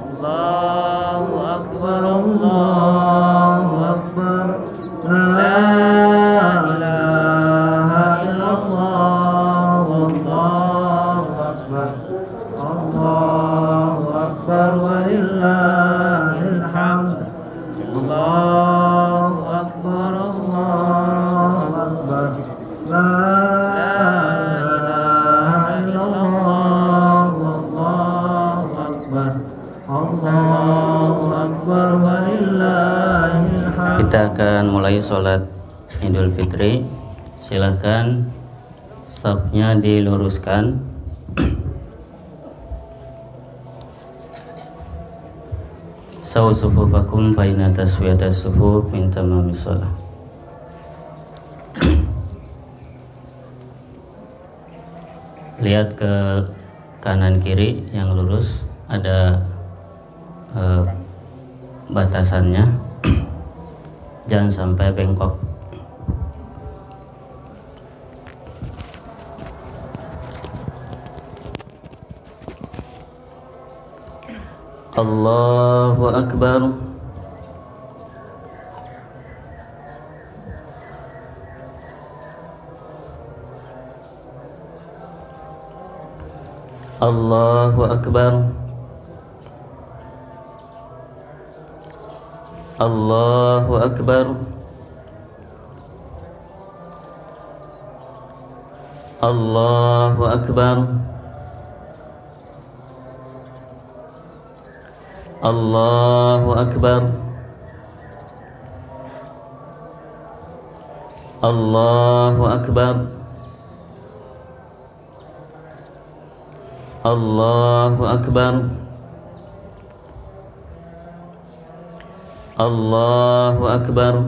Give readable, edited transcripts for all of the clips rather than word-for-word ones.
Allahu Akbar, Allahu Akbar, la ilaha illallah, Allahu Akbar, Allahu Akbar, walillahil hamd. Allahu Akbar, Allahu Akbar, la ilaha illallah, Allahu Akbar, Allahu Akbar, walillahil hamd. Kita akan mulai sholat Idul Fitri. Silakan safnya diluruskan. Sawu sufufakum fa inna taswiyatas sufuf min tamamis shalah. Lihat ke kanan kiri yang lurus, ada batasannya. Jangan sampai bengkok. Allahu Akbar. Allahu Akbar. Allahu Akbar. Allahu Akbar. Allahu Akbar. Allahu Akbar. Allahu Akbar. Allahu Akbar.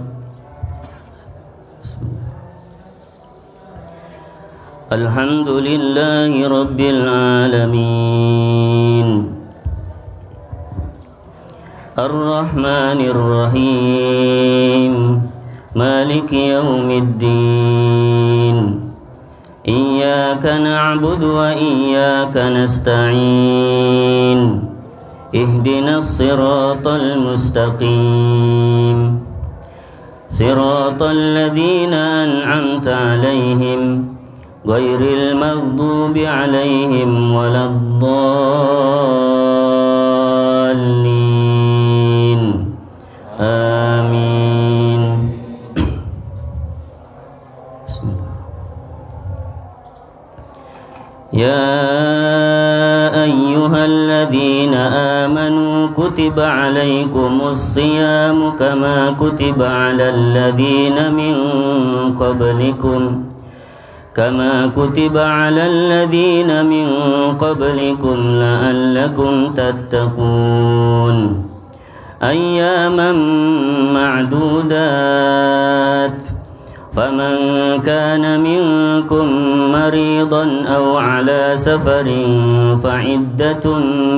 Alhamdulillahi Rabbil Alamin, Ar-Rahmanir Rahim, Maliki Yawmiddin. Iyyaka na'budu wa iyyaka nasta'in. Ihdinas siratal mustaqim, siratal ladzina an'amta 'alaihim ghairil maghdubi 'alaihim waladdallin. Amin. Ya ayyuhalladzina amanu kutiba 'alaikumus siyamu kama kutiba 'alal ladzina min qablikum la'allakum tattaqun. Ayyaman ma'dudat. فمن كان منكم مريضا أو على سفر فعدة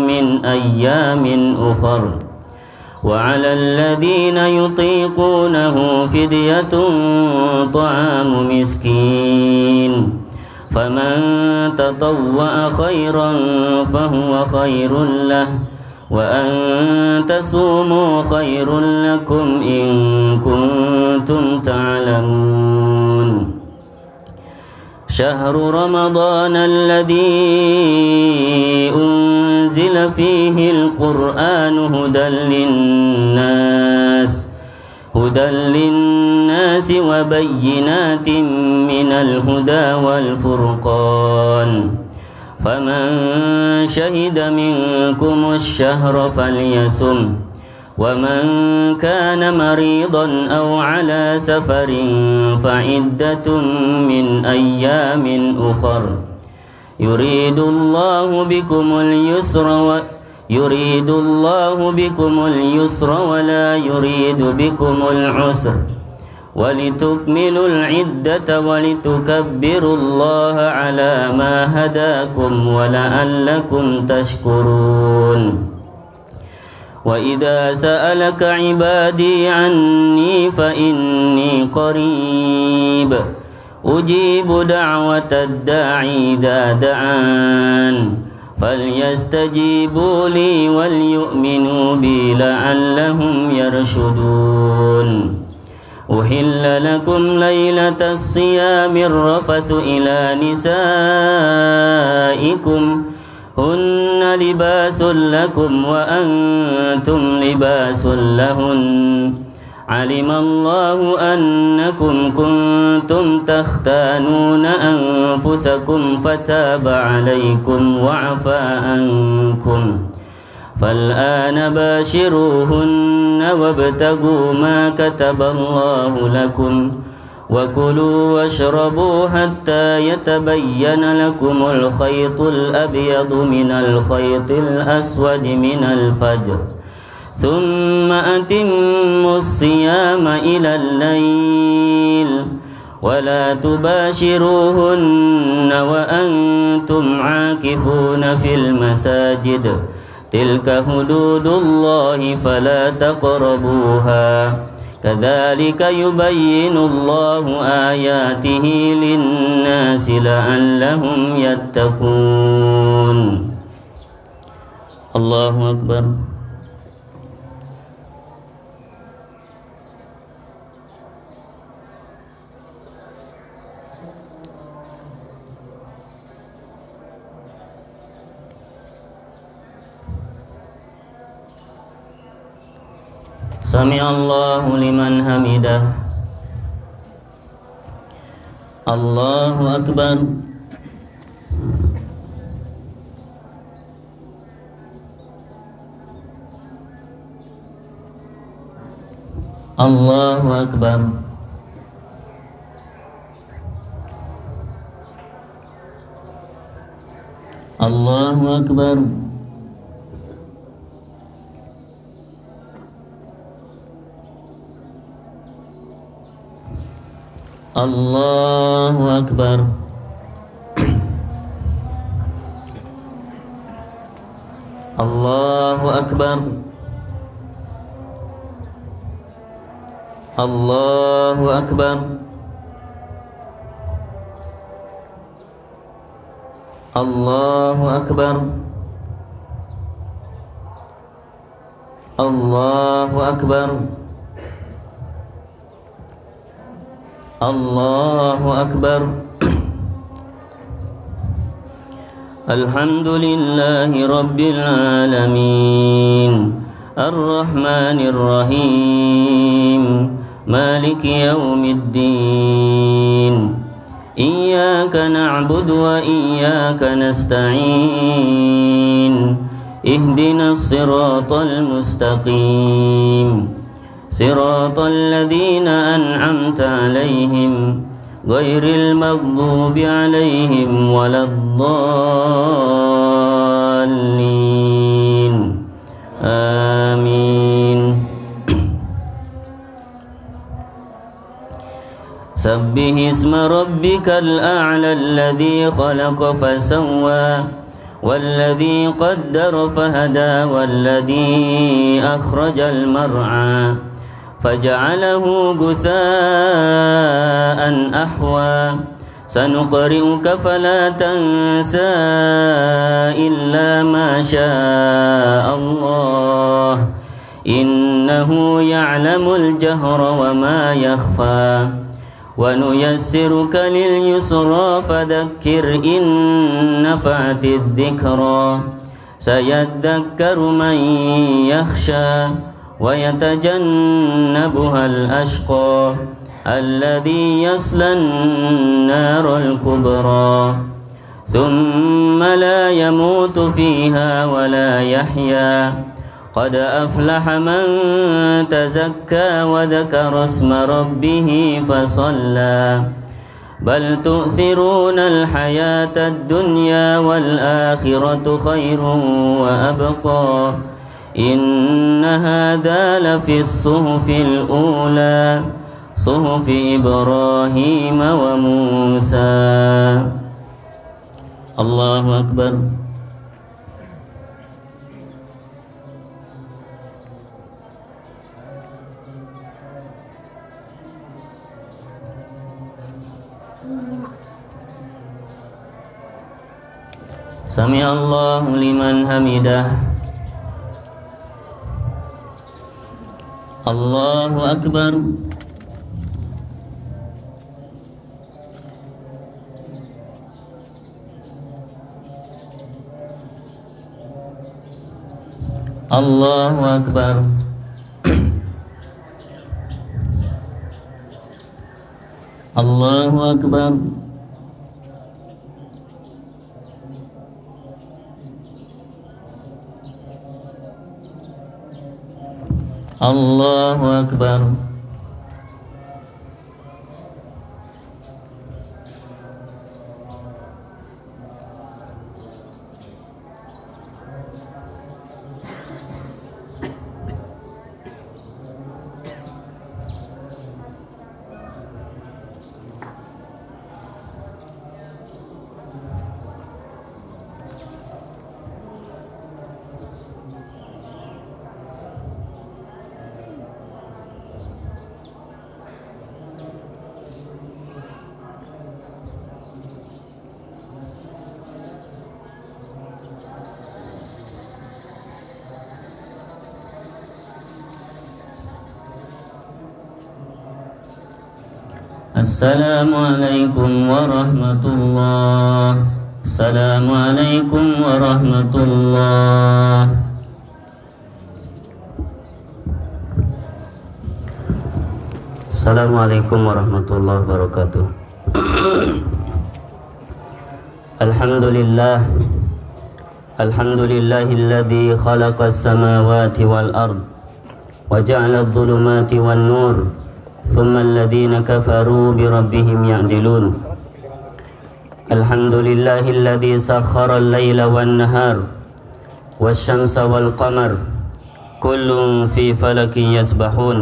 من أيام أخر وعلى الذين يطيقونه فدية طعام مسكين فمن تطوع خيرا فهو خير له وأن تصوموا خير لكم إن كنتم تعلمون. شهر رمضان الذي أنزل فيه القرآن هدى للناس وبينات من الهدى والفرقان فمن شهد منكم الشهر فليصم ومن كان مريضا أو على سفر فعدة من أيام أخر يريد الله بكم اليسر ولا يريد بكم العسر ولتكملوا العدة ولتكبروا الله على ما هداكم ولعلكم تشكرون. وإذا سألك عبادي عني فإني قريب أجيب دعوة الداعي إذا دعان فليستجيبوا لي وليؤمنوا بي لعلهم يرشدون أحل لكم ليلة الصيام الرفث إلى نسائكم هن لباس لكم وأنتم لباس لهن علم الله أنكم كنتم تختانون أنفسكم فتاب عليكم وعفى عنكم فالآن باشروهن وابتغوا ما كتب الله لكم وكلوا واشربوا حتى يتبين لكم الخيط الأبيض من الخيط الأسود من الفجر ثم أتموا الصيام إلى الليل ولا تباشروهن وأنتم عاكفون في المساجد تلك حدود الله فلا تقربوها كذلك يبين الله آياته للناس لعلهم يتقون الله أكبر سمع الله لمن حمده الله أكبر الله أكبر الله أكبر الله أكبر الله أكبر الله أكبر الله أكبر الله أكبر الله أكبر الحمد لله رب العالمين الرحمن الرحيم مالك يوم الدين إياك نعبد وإياك نستعين اهدنا الصراط المستقيم صراط الذين أنعمت عليهم غير المغضوب عليهم ولا الضالين آمين سبح اسم ربك الأعلى الذي خلق فسوى والذي قدر فهدى والذي أخرج المرعى فجعله غثاء أحوى سنقرئك فلا تنسى إلا ما شاء الله إنه يعلم الجهر وما يخفى ونيسرك لليسرى فذكر إن نفعت الذكرى سيذكر من يخشى ويتجنبها الأشقى الذي يصلى النار الكبرى ثم لا يموت فيها ولا يحيا قد أفلح من تزكى وذكر اسم ربه فصلى بل تؤثرون الحياة الدنيا والآخرة خير وأبقى إن هذا لفي الصحف الأولى صحف إبراهيم وموسى الله أكبر Sami'allahu liman hamidah. Allahu akbar. Allahu akbar. Allahu akbar. Allahu akbar. Assalamualaikum warahmatullahi. Assalamualaikum warahmatullahi. Assalamualaikum warahmatullahi wabarakatuh. Alhamdulillah. Alhamdulillahilladzi khalaqas samawati wal ard wa ja'ala adh-dhulumati wan nur. ثم الذين كفروا بربهم يعدلون. الحمد لله الذي سخر الليل والنهار والشمس والقمر كل في فلك يسبحون.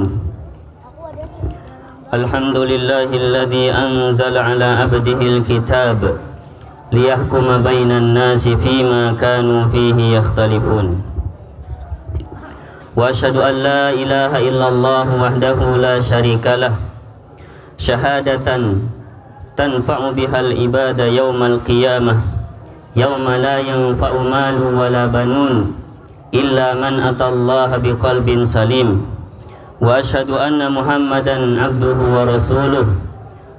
الحمد لله الذي أنزل على عبده الكتاب ليحكم بين الناس فيما كانوا فيه يختلفون. وأشهد أن لا إله إلا الله وحده لا شريك له شهادة تنفع بها العباد يوم القيامة يوم لا ينفع مال ولا بنون إلا من أتى الله بقلب سليم. وأشهد أن محمدا عبده ورسوله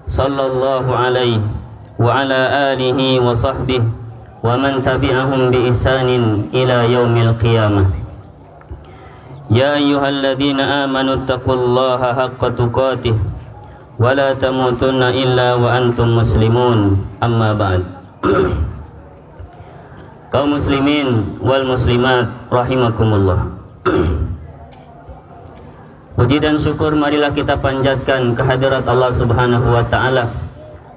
صلى الله عليه وعلى آله وصحبه ومن تبعهم بإحسان إلى يوم القيامة. يا أيها الذين آمنوا اتقوا الله حق تقاته ولا تموتن إلا وأنتم مسلمون. أما بعد. Kaum muslimin wal muslimat rahimakumullah. Puji dan syukur marilah kita panjatkan kehadirat Allah Subhanahu wa taala.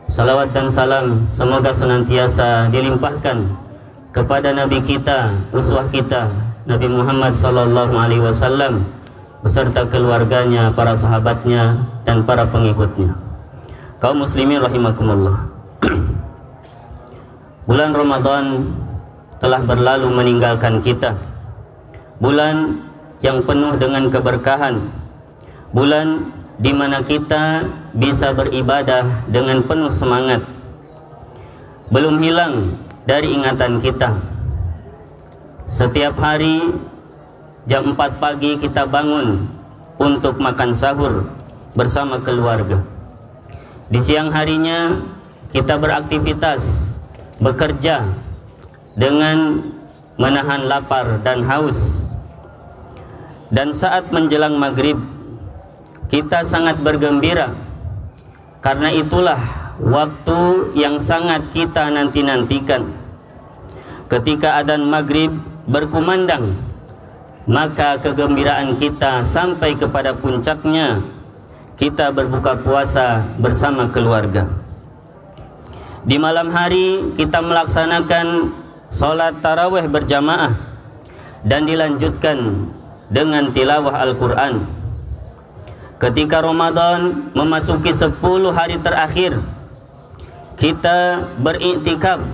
Salawat dan salam semoga senantiasa dilimpahkan kepada nabi kita, uswah kita Nabi Muhammad sallallahu alaihi wasallam beserta keluarganya, para sahabatnya dan para pengikutnya. Kaum muslimin rahimakumullah. Bulan Ramadan telah berlalu meninggalkan kita. Bulan yang penuh dengan keberkahan. Bulan di mana kita bisa beribadah dengan penuh semangat. Belum hilang dari ingatan kita. Setiap hari jam 4 pagi kita bangun untuk makan sahur bersama keluarga. Di siang harinya kita beraktivitas, bekerja dengan menahan lapar dan haus. Dan saat menjelang maghrib kita sangat bergembira, karena itulah waktu yang sangat kita nanti-nantikan. Ketika adzan maghrib berkumandang, maka kegembiraan kita sampai kepada puncaknya. Kita berbuka puasa bersama keluarga. Di malam hari kita melaksanakan sholat tarawih berjamaah dan dilanjutkan dengan tilawah Al-Quran. Ketika Ramadan memasuki 10 hari terakhir, kita beriktikaf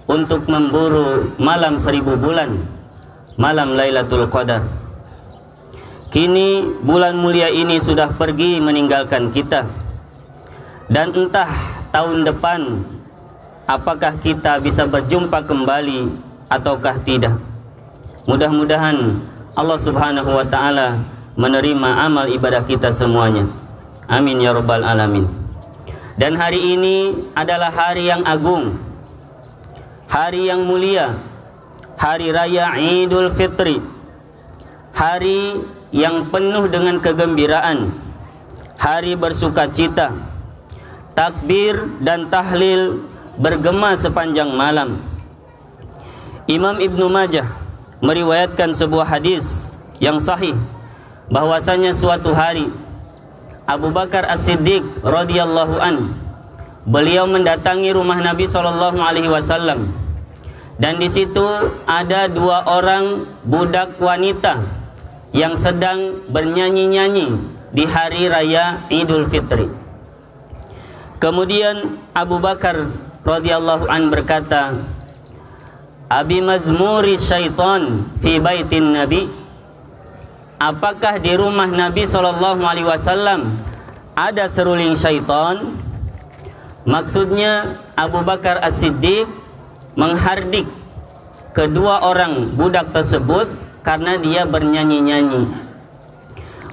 untuk memburu malam 1000 bulan, malam Lailatul Qadar. Kini bulan mulia ini sudah pergi meninggalkan kita, dan entah tahun depan apakah kita bisa berjumpa kembali ataukah tidak. Mudah-mudahan Allah Subhanahu wa taala menerima amal ibadah kita semuanya. Amin ya rabbal alamin. Dan hari ini adalah hari yang agung, hari yang mulia, hari raya Idul Fitri, hari yang penuh dengan kegembiraan, hari bersukacita, takbir dan tahlil bergema sepanjang malam. Imam Ibnu Majah meriwayatkan sebuah hadis yang sahih bahwasanya suatu hari Abu Bakar As-Siddiq radhiyallahu an, beliau mendatangi rumah Nabi sallallahu alaihi wasallam, dan di situ ada dua orang budak wanita yang sedang bernyanyi-nyanyi di hari raya Idul Fitri. Kemudian Abu Bakar radhiyallahu an berkata, "Abi mazmuri syaitan fi baitin Nabi?" Apakah di rumah Nabi sallallahu alaihi wasallam ada seruling syaitan? Maksudnya Abu Bakar As-Siddiq menghardik kedua orang budak tersebut karena dia bernyanyi-nyanyi.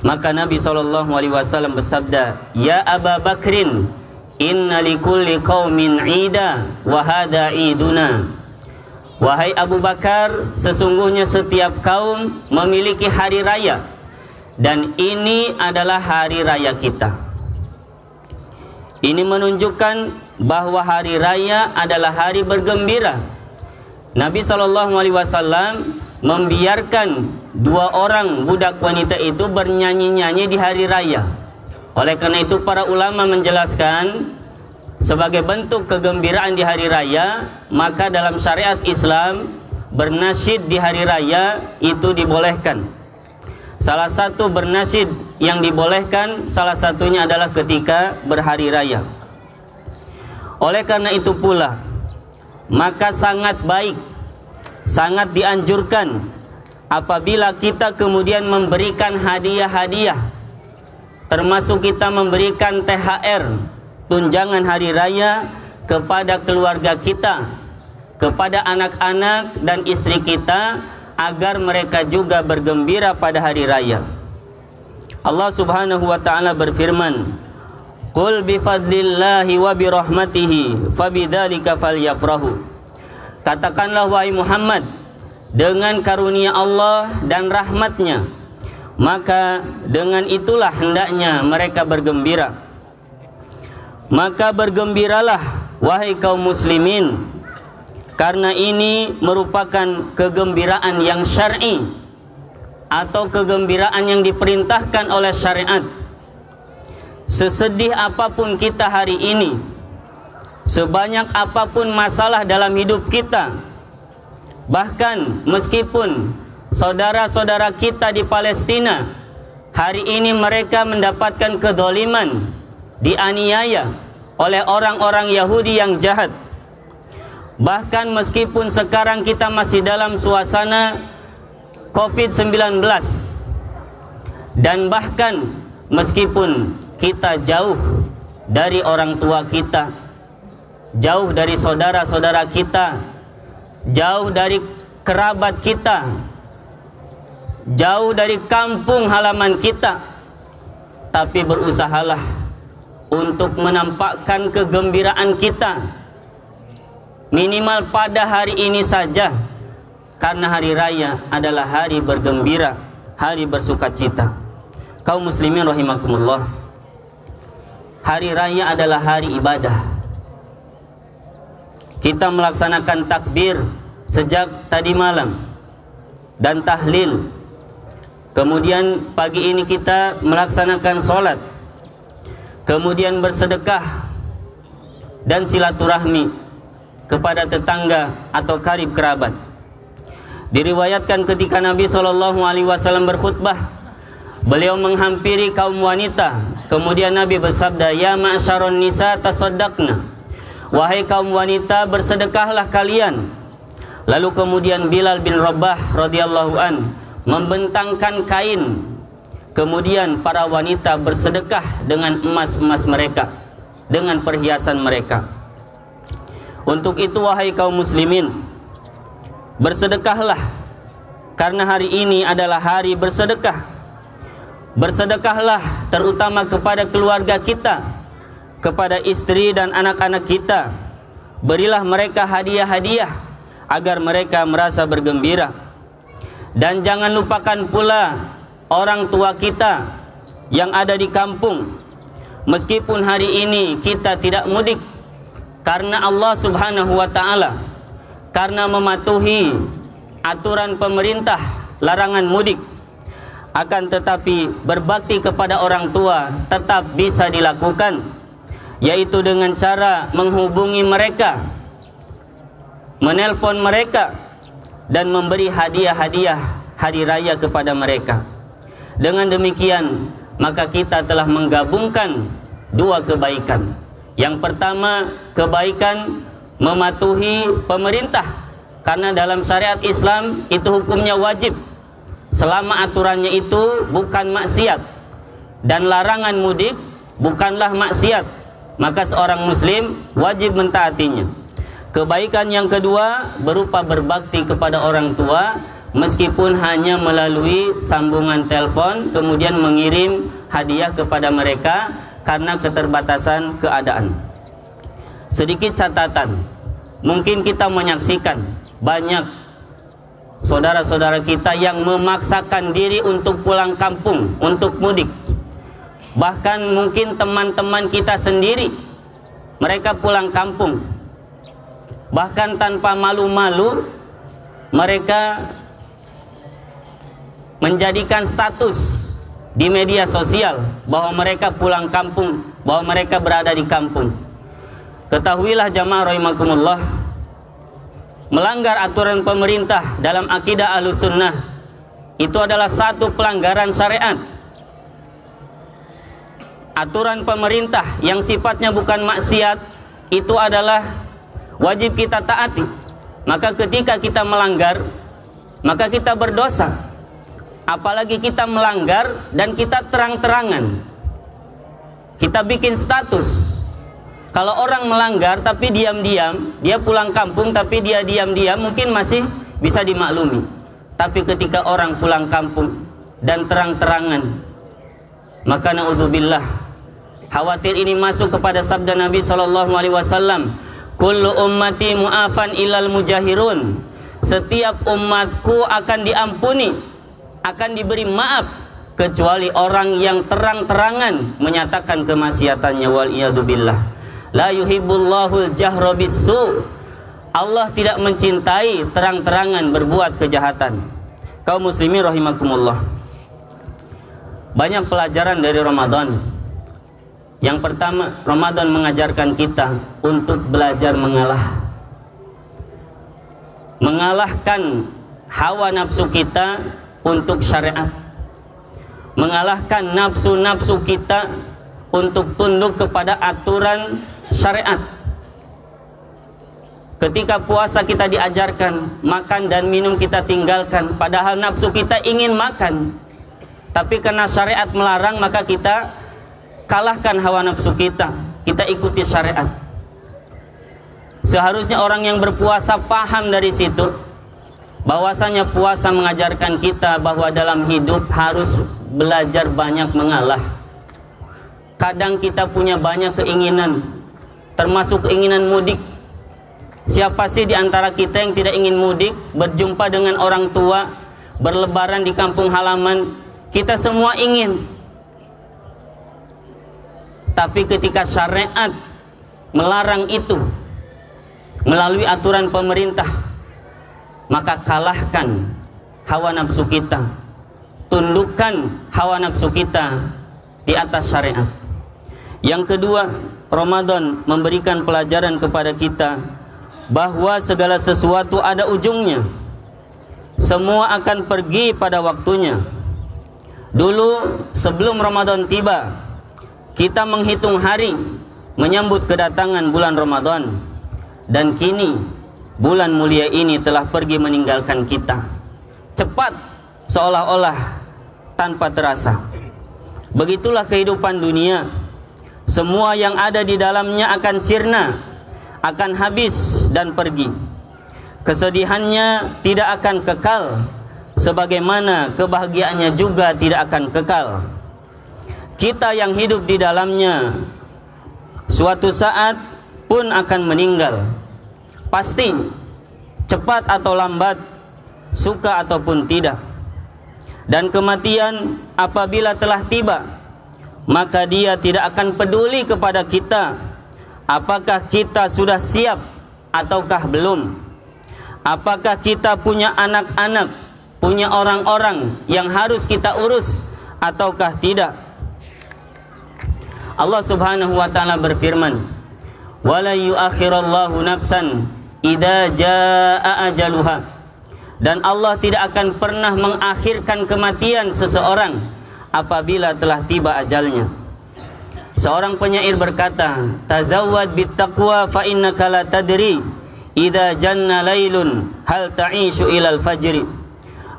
Maka Nabi sallallahu alaihi wasallam bersabda, "Ya Abu Bakrin, inna likulli qaumin 'ida wa hadha 'iduna." Wahai Abu Bakar, sesungguhnya setiap kaum memiliki hari raya, dan ini adalah hari raya kita. Ini menunjukkan bahwa hari raya adalah hari bergembira. Nabi SAW membiarkan dua orang budak wanita itu bernyanyi-nyanyi di hari raya. Oleh karena itu para ulama menjelaskan, sebagai bentuk kegembiraan di hari raya, maka dalam syariat Islam bernasyid di hari raya itu dibolehkan. Salah satu bernasyid yang dibolehkan, salah satunya adalah ketika berhari raya. Oleh karena itu pula, maka sangat baik, sangat dianjurkan apabila kita kemudian memberikan hadiah-hadiah, termasuk kita memberikan THR, tunjangan hari raya, kepada keluarga kita, kepada anak-anak dan istri kita, agar mereka juga bergembira pada hari raya. Allah Subhanahu wa taala berfirman, "Qul bi fadlillahi wa bi rahmatihi fabidzalika falyafrahu." Katakanlah wahai Muhammad, dengan karunia Allah dan rahmatnya, maka dengan itulah hendaknya mereka bergembira. Maka bergembiralah wahai kaum muslimin, karena ini merupakan kegembiraan yang syar'i atau kegembiraan yang diperintahkan oleh syariat. Sesedih apapun kita hari ini, sebanyak apapun masalah dalam hidup kita, bahkan meskipun saudara-saudara kita di Palestina hari ini mereka mendapatkan kedzaliman, dianiaya oleh orang-orang Yahudi yang jahat, bahkan meskipun sekarang kita masih dalam suasana COVID-19, dan bahkan meskipun kita jauh dari orang tua kita, jauh dari saudara-saudara kita, jauh dari kerabat kita, jauh dari kampung halaman kita, tapi berusahalah untuk menampakkan kegembiraan kita, minimal pada hari ini saja, karena hari raya adalah hari bergembira, hari bersukacita. Kaum muslimin rahimakumullah, hari raya adalah hari ibadah. Kita melaksanakan takbir sejak tadi malam dan tahlil. Kemudian pagi ini kita melaksanakan sholat, kemudian bersedekah dan silaturahmi kepada tetangga atau karib kerabat. Diriwayatkan ketika Nabi SAW berkhutbah, beliau menghampiri kaum wanita, kemudian Nabi bersabda, "Ya ma'syaron nisa tasaddaqna." Wahai kaum wanita, bersedekahlah kalian. Lalu kemudian Bilal bin Rabah radhiyallahu an membentangkan kain. Kemudian para wanita bersedekah dengan emas-emas mereka, dengan perhiasan mereka. Untuk itu wahai kaum muslimin, bersedekahlah, karena hari ini adalah hari bersedekah. Bersedekahlah terutama kepada keluarga kita, kepada istri dan anak-anak kita. Berilah mereka hadiah-hadiah agar mereka merasa bergembira. Dan jangan lupakan pula orang tua kita yang ada di kampung. Meskipun hari ini kita tidak mudik karena Allah Subhanahu wa ta'ala, karena mematuhi aturan pemerintah larangan mudik, akan tetapi berbakti kepada orang tua tetap bisa dilakukan, yaitu dengan cara menghubungi mereka, menelpon mereka, dan memberi hadiah-hadiah hari raya kepada mereka. Dengan demikian maka kita telah menggabungkan dua kebaikan. Yang pertama, kebaikan mematuhi pemerintah, karena dalam syariat Islam itu hukumnya wajib selama aturannya itu bukan maksiat, dan larangan mudik bukanlah maksiat, maka seorang muslim wajib mentaatinya. Kebaikan yang kedua berupa berbakti kepada orang tua, meskipun hanya melalui sambungan telepon, kemudian mengirim hadiah kepada mereka karena keterbatasan keadaan. Sedikit catatan, mungkin kita menyaksikan banyak saudara-saudara kita yang memaksakan diri untuk pulang kampung, untuk mudik. Bahkan mungkin teman-teman kita sendiri, mereka pulang kampung, bahkan tanpa malu-malu mereka menjadikan status di media sosial bahwa mereka pulang kampung, bahwa mereka berada di kampung. Ketahuilah jamaah rahimakumullah, melanggar aturan pemerintah dalam akidah Ahlussunnah itu adalah satu pelanggaran syariat. Aturan pemerintah yang sifatnya bukan maksiat itu adalah wajib kita taati. Maka ketika kita melanggar, maka kita berdosa. Apalagi kita melanggar dan kita terang-terangan, kita bikin status. Kalau orang melanggar tapi diam-diam, dia pulang kampung tapi dia diam-diam, mungkin masih bisa dimaklumi. Tapi ketika orang pulang kampung dan terang-terangan, maka naudzubillah, khawatir ini masuk kepada sabda Nabi SAW, kullu ummati mu'afan ilal mujahirun, setiap umatku akan diampuni, akan diberi maaf, kecuali orang yang terang-terangan menyatakan kemaksiatannya. Waliyadzubillah. La yuhibbullahul jahra bisu. Allah tidak mencintai terang-terangan berbuat kejahatan. Kaum muslimin rahimakumullah, banyak pelajaran dari Ramadan. Yang pertama, Ramadan mengajarkan kita untuk belajar mengalah, mengalahkan hawa nafsu kita untuk syariat, mengalahkan nafsu-nafsu kita untuk tunduk kepada aturan syariat. Ketika puasa kita diajarkan makan dan minum kita tinggalkan, padahal nafsu kita ingin makan, tapi karena syariat melarang maka kita kalahkan hawa nafsu kita, kita ikuti syariat. Seharusnya orang yang berpuasa paham dari situ, bahwasanya puasa mengajarkan kita bahwa dalam hidup harus belajar banyak mengalah. Kadang kita punya banyak keinginan, termasuk keinginan mudik. Siapa sih di antara kita yang tidak ingin mudik, berjumpa dengan orang tua, berlebaran di kampung halaman? Kita semua ingin. Tapi ketika syariat melarang itu melalui aturan pemerintah, maka kalahkan hawa nafsu kita, tundukkan hawa nafsu kita di atas syariat. Yang kedua, Ramadan memberikan pelajaran kepada kita bahwa segala sesuatu ada ujungnya. Semua akan pergi pada waktunya. Dulu sebelum Ramadan tiba, kita menghitung hari menyambut kedatangan bulan Ramadan, dan kini bulan mulia ini telah pergi meninggalkan kita, cepat seolah-olah tanpa terasa. Begitulah kehidupan dunia. Semua yang ada di dalamnya akan sirna, akan habis, dan pergi. Kesedihannya tidak akan kekal, sebagaimana kebahagiaannya juga tidak akan kekal. Kita yang hidup di dalamnya suatu saat pun akan meninggal. Pasti, cepat atau lambat, suka ataupun tidak. Dan kematian apabila telah tiba, maka dia tidak akan peduli kepada kita apakah kita sudah siap ataukah belum, apakah kita punya anak-anak, punya orang-orang yang harus kita urus ataukah tidak. Allah Subhanahu wa taala berfirman, "Wala yu'akhirallahu nafsan idza jaa ajaluha." Dan Allah tidak akan pernah mengakhirkan kematian seseorang apabila telah tiba ajalnya. Seorang penyair berkata, "Tazawwad bittaqwa fa innaka la tadri idza janna lailun hal ta'ishu ilal fajri."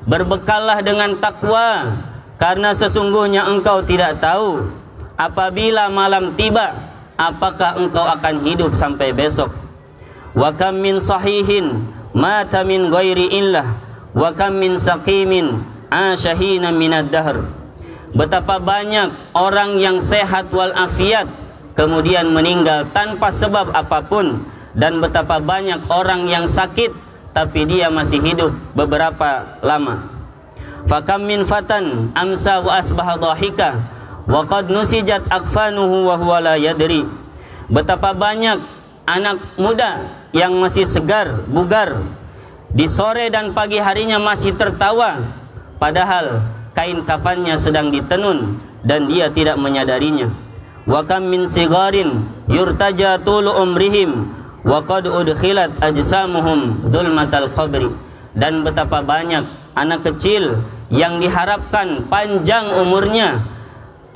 Berbekallah dengan takwa, karena sesungguhnya engkau tidak tahu apabila malam tiba apakah engkau akan hidup sampai besok. Wa kam min sahihin mata min ghairi illah wa kam min saqimin asyahina minad dahr. Betapa banyak orang yang sehat walafiat kemudian meninggal tanpa sebab apapun, dan betapa banyak orang yang sakit tapi dia masih hidup beberapa lama. Fakam min fatan amsa wa asbaha dhahika wa qad nusijat akfanuhu wa huwa la yadri. Betapa banyak anak muda yang masih segar, bugar, di sore dan pagi harinya masih tertawa, padahal kain kafannya sedang ditenun dan dia tidak menyadarinya. Wa kam min sigarin yurtaja tulu umrihim wa qad udkhilat ajsamuhum dzulmatal qabri. Dan betapa banyak anak kecil yang diharapkan panjang umurnya,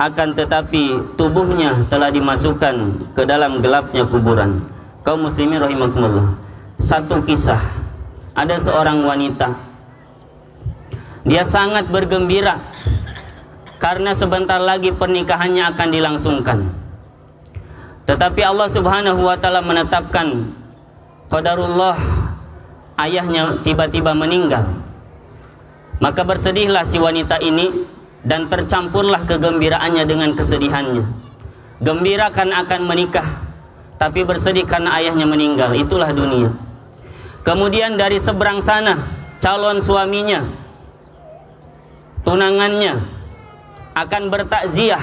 akan tetapi tubuhnya telah dimasukkan ke dalam gelapnya kuburan. Kaum muslimin rahimakumullah. Satu kisah, ada seorang wanita, dia sangat bergembira karena sebentar lagi pernikahannya akan dilangsungkan. Tetapi Allah Subhanahu wa taala menetapkan qadarullah, ayahnya tiba-tiba meninggal. Maka bersedihlah si wanita ini dan tercampurlah kegembiraannya dengan kesedihannya. Gembira karena akan menikah, tapi bersedih karena ayahnya meninggal. Itulah dunia. Kemudian dari seberang sana, calon suaminya, tunangannya akan bertakziah,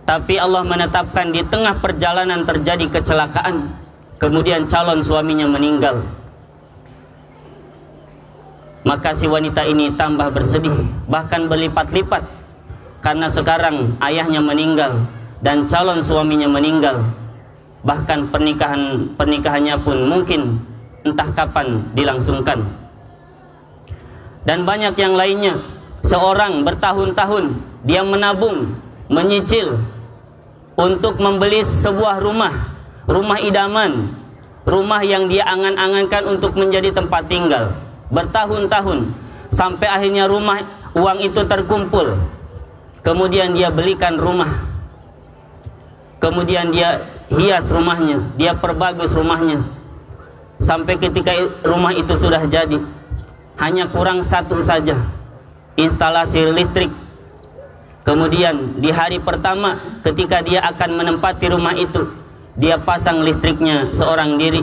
tapi Allah menetapkan di tengah perjalanan terjadi kecelakaan, kemudian calon suaminya meninggal. Maka si wanita ini tambah bersedih, bahkan berlipat-lipat, karena sekarang ayahnya meninggal dan calon suaminya meninggal. Bahkan pernikahannya pun mungkin entah kapan dilangsungkan. Dan banyak yang lainnya. Seorang bertahun-tahun dia menabung, menyicil untuk membeli sebuah rumah idaman, rumah yang dia angan-angankan untuk menjadi tempat tinggal. Bertahun-tahun sampai akhirnya uang itu terkumpul. Kemudian dia belikan rumah. Kemudian dia hias rumahnya, dia perbagus rumahnya. Sampai ketika rumah itu sudah jadi, hanya kurang satu saja, instalasi listrik. Kemudian di hari pertama ketika dia akan menempati rumah itu, dia pasang listriknya seorang diri.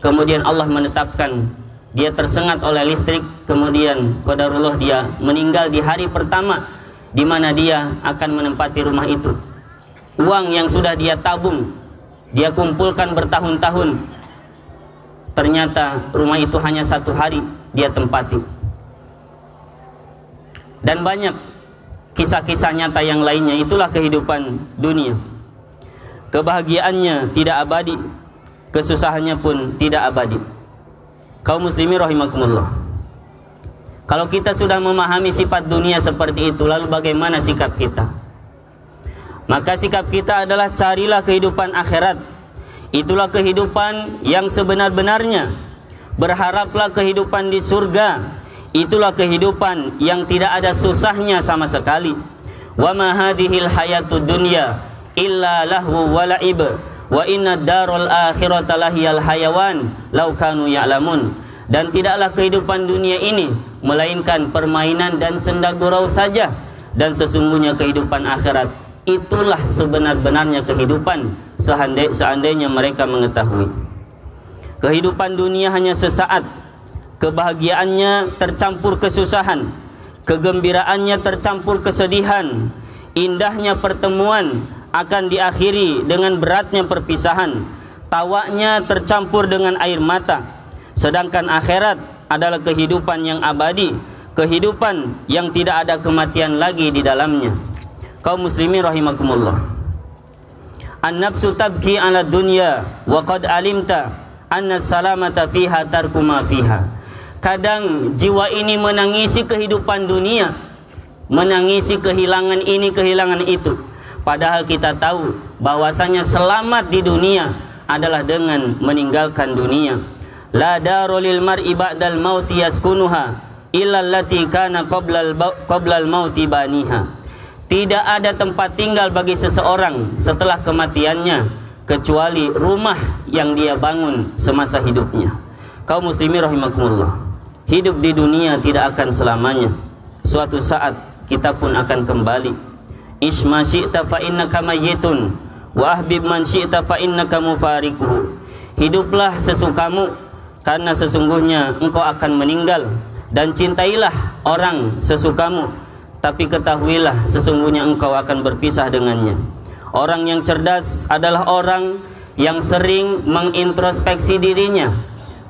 Kemudian Allah menetapkan dia tersengat oleh listrik. Kemudian qadarullah dia meninggal di hari pertama di mana dia akan menempati rumah itu. Uang yang sudah dia tabung, dia kumpulkan bertahun-tahun, ternyata rumah itu hanya satu hari dia tempati. Dan banyak kisah-kisah nyata yang lainnya. Itulah kehidupan dunia. Kebahagiaannya tidak abadi, kesusahannya pun tidak abadi. Kaum muslimin rahimakumullah. Kalau kita sudah memahami sifat dunia seperti itu, lalu bagaimana sikap kita? Maka sikap kita adalah carilah kehidupan akhirat. Itulah kehidupan yang sebenar-benarnya. Berharaplah kehidupan di surga. Itulah kehidupan yang tidak ada susahnya sama sekali. Wa ma hadhil hayatud dunya illa lahu wa la'ib wa inna darul akhirata lahiyal hayawan law kanu ya'lamun. Dan tidaklah kehidupan dunia ini melainkan permainan dan senda gurau saja, dan sesungguhnya kehidupan akhirat itulah sebenar-benarnya kehidupan seandainya mereka mengetahui. Kehidupan dunia hanya sesaat, kebahagiaannya tercampur kesusahan, kegembiraannya tercampur kesedihan. Indahnya pertemuan akan diakhiri dengan beratnya perpisahan, tawanya tercampur dengan air mata. Sedangkan akhirat adalah kehidupan yang abadi, kehidupan yang tidak ada kematian lagi di dalamnya. Kaum muslimin rahimakumullah, an-nafsu tabki ala dunya wa qad alimta anna salamata fiha tarku ma fiha. Kadang jiwa ini menangisi kehidupan dunia, menangisi kehilangan ini kehilangan itu, padahal kita tahu bahwasanya selamat di dunia adalah dengan meninggalkan dunia. La daru lil mar'i ba'dal mauti yaskunuha illa allati kana qablal mauti baniha. Tidak ada tempat tinggal bagi seseorang setelah kematiannya kecuali rumah yang dia bangun semasa hidupnya. Kaum muslimin rahimakumullah, hidup di dunia tidak akan selamanya. Suatu saat kita pun akan kembali. Isma syi'ta fa innaka mayyitun wa ahbib man syi'ta fa innaka mufariquhu. Hiduplah sesukamu karena sesungguhnya engkau akan meninggal, dan cintailah orang sesukamu, tapi ketahuilah sesungguhnya engkau akan berpisah dengannya. Orang yang cerdas adalah orang yang sering mengintrospeksi dirinya,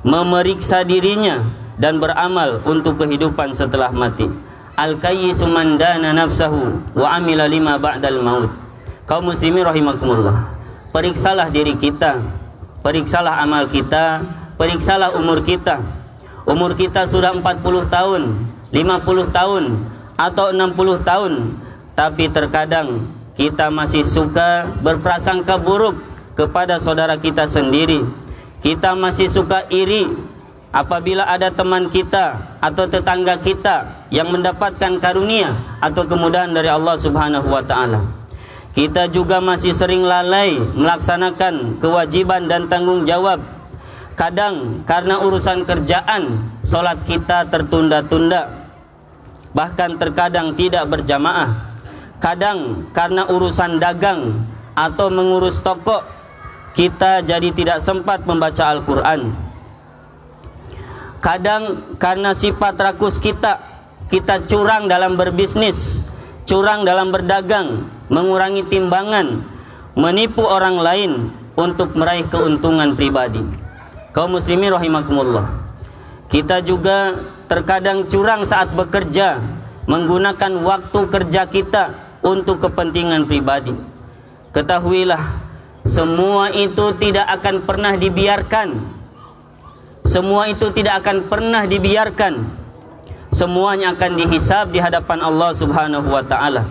memeriksa dirinya, dan beramal untuk kehidupan setelah mati. Al-kayyisu man dana nafsahu wa amila lima ba'dal maut. Kaum muslimin rahimakumullah, periksalah diri kita, periksalah amal kita, periksalah umur kita. Umur kita sudah 40 tahun, 50 tahun, atau 60 tahun, tapi terkadang kita masih suka berprasangka buruk kepada saudara kita sendiri. Kita masih suka iri apabila ada teman kita atau tetangga kita yang mendapatkan karunia atau kemudahan dari Allah Subhanahu wa taala. Kita juga masih sering lalai melaksanakan kewajiban dan tanggung jawab. Kadang karena urusan kerjaan, sholat kita tertunda-tunda, bahkan terkadang tidak berjamaah. Kadang karena urusan dagang atau mengurus toko, kita jadi tidak sempat membaca Al-Quran. Kadang karena sifat rakus kita curang dalam berbisnis, curang dalam berdagang, mengurangi timbangan, menipu orang lain untuk meraih keuntungan pribadi. Kaum muslimin rahimakumullah, kita juga terkadang curang saat bekerja, menggunakan waktu kerja kita untuk kepentingan pribadi. Ketahuilah, semua itu tidak akan pernah dibiarkan. Semua itu tidak akan pernah dibiarkan. Semuanya akan dihisab di hadapan Allah Subhanahu wa taala.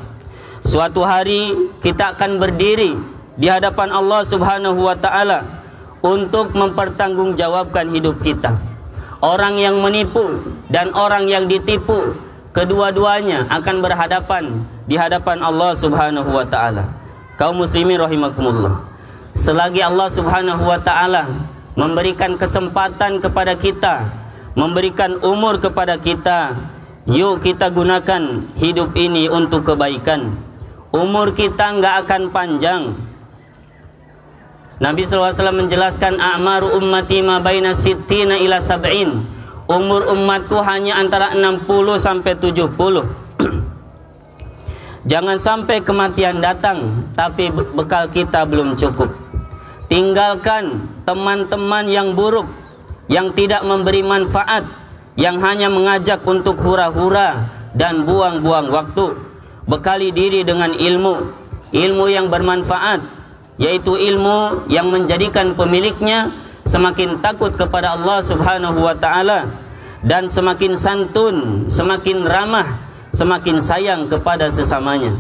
Suatu hari kita akan berdiri di hadapan Allah Subhanahu wa taala untuk mempertanggungjawabkan hidup kita. Orang yang menipu dan orang yang ditipu, kedua-duanya akan berhadapan di hadapan Allah Subhanahu wa taala. Kaum muslimin rahimakumullah, selagi Allah Subhanahu wa taala memberikan kesempatan kepada kita, memberikan umur kepada kita, yuk kita gunakan hidup ini untuk kebaikan. Umur kita enggak akan panjang. Nabi SAW menjelaskan, a'maru ummati ma baina sittina ila sab'in. Umur umatku hanya antara 60 sampai 70. Jangan sampai kematian datang tapi bekal kita belum cukup. Tinggalkan teman-teman yang buruk, yang tidak memberi manfaat, yang hanya mengajak untuk hura-hura dan buang-buang waktu. Bekali diri dengan ilmu yang bermanfaat, yaitu ilmu yang menjadikan pemiliknya semakin takut kepada Allah Subhanahu wa taala, dan semakin santun, semakin ramah, semakin sayang kepada sesamanya.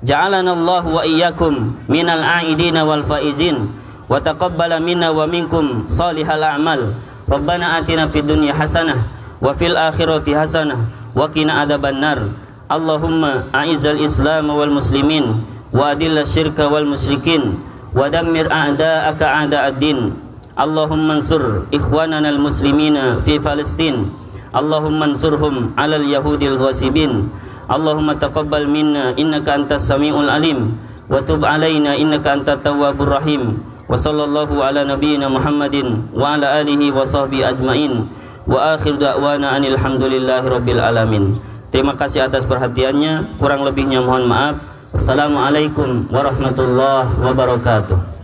Ja'alanallahu wa iyyakum minal a'idina wal faizin wa taqabbala minna wa minkum salihal a'mal. Rabbana atina fid dunya hasanah wa fil akhirati hasanah wa qina adzabannar. Allahumma a'izzal islam wal muslimin wa adillal syirka wal musyrikin wa dammir a'da'aka a'da'ad-din. Allahumma ansur ikhwanana al-muslimina fi Palestin. Allahumma ansurhum 'alal yahudil ghasibin. Allahumma taqabbal minna innaka antas samiul alim wa tub 'alaina innaka antat tawwabur rahim. Wa sallallahu ala nabiyyina Muhammadin wa ala alihi wa sahbihi ajmain. Wa akhir da'wana anil hamdulillahi rabbil alamin. Terima kasih atas perhatiannya, kurang lebihnya mohon maaf. Wassalamualaikum warahmatullahi wabarakatuh.